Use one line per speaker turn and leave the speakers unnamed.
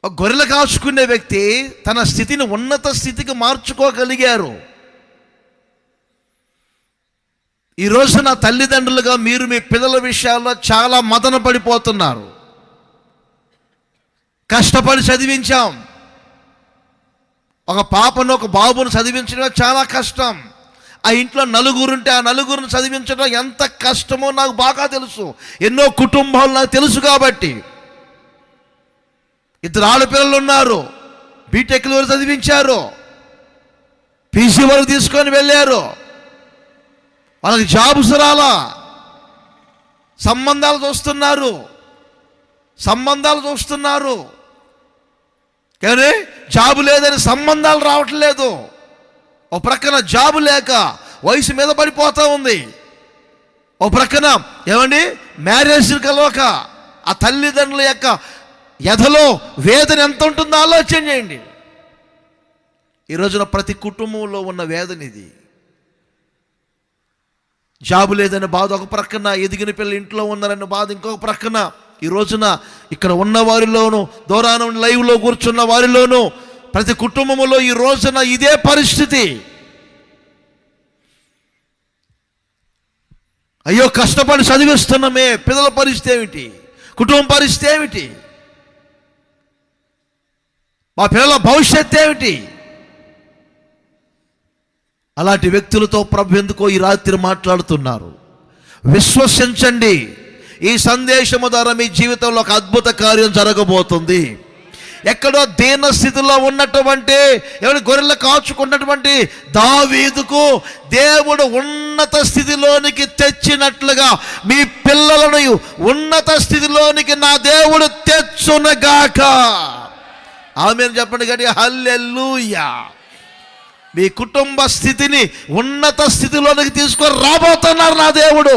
ఒక గొర్రెలు కాచుకునే వ్యక్తి తన స్థితిని ఉన్నత స్థితికి మార్చుకోగలిగారు. ఈరోజు నా తల్లిదండ్రులుగా మీరు మీ పిల్లల విషయాల్లో చాలా మదన పడిపోతున్నారు. కష్టపడి చదివించాం. ఒక పాపను ఒక బాబును చదివించడం చాలా కష్టం. ఆ ఇంట్లో నలుగురుంటే ఆ నలుగురిని చదివించడం ఎంత కష్టమో నాకు బాగా తెలుసు. ఎన్నో కుటుంబాలు నాకు తెలుసు. కాబట్టి 2 ఆడపిల్లలు ఉన్నారు. బీటెక్ల వరకు చదివించారు, పీజీ వరకు తీసుకొని వెళ్ళారు. వాళ్ళకి జాబ్స్ రాలా, సంబంధాలు చూస్తున్నారు కానీ జాబు లేదని సంబంధాలు రావట్లేదు. ఒక ప్రక్కన జాబు లేక వయసు మీద పడిపోతూ ఉంది. ఒక ప్రక్కన ఏమండి మ్యారేజ్ కలవక ఆ తల్లిదండ్రుల యొక్క ఎదలో వేదన ఎంత ఉంటుందో ఆలోచన చేయండి. ఈ రోజున ప్రతి కుటుంబంలో ఉన్న వేదన ఇది. జాబు లేదని బాధ ఒక ప్రక్కన, ఎదిగిన పిల్లలు ఇంట్లో ఉన్నారని బాధ ఇంకొక ప్రక్కన. ఈ రోజున ఇక్కడ ఉన్న వారిలోనూ, దూరాన లైవ్లో కూర్చున్న వారిలోనూ, ప్రతి కుటుంబంలో ఈ రోజున ఇదే పరిస్థితి. అయ్యో కష్టపడి చదివిస్తున్నామే, పిల్లల పరిస్థితి ఏమిటి, కుటుంబం పరిస్థితి ఏమిటి, మా పిల్లల భవిష్యత్తు ఏమిటి? అలాంటి వ్యక్తులతో ప్రభు ఎందుకో ఈ రాత్రి మాట్లాడుతున్నారు. విశ్వసించండి, ఈ సందేశము ద్వారా మీ జీవితంలో ఒక అద్భుత కార్యం జరగబోతుంది. ఎక్కడో దీన స్థితిలో ఉన్నటువంటి ఎవరి గొర్రెలు కాచుకున్నటువంటి దావీదుకు దేవుడు ఉన్నత స్థితిలోనికి తెచ్చినట్లుగా మీ పిల్లలను ఉన్నత స్థితిలోనికి నా దేవుడు తెచ్చునగాక. ఆమేన్ చెప్పండి గట్టిగా, హల్లెలూయా. మీ కుటుంబ స్థితిని ఉన్నత స్థితిలోనికి తీసుకొని రాబోతున్నారు నా దేవుడు.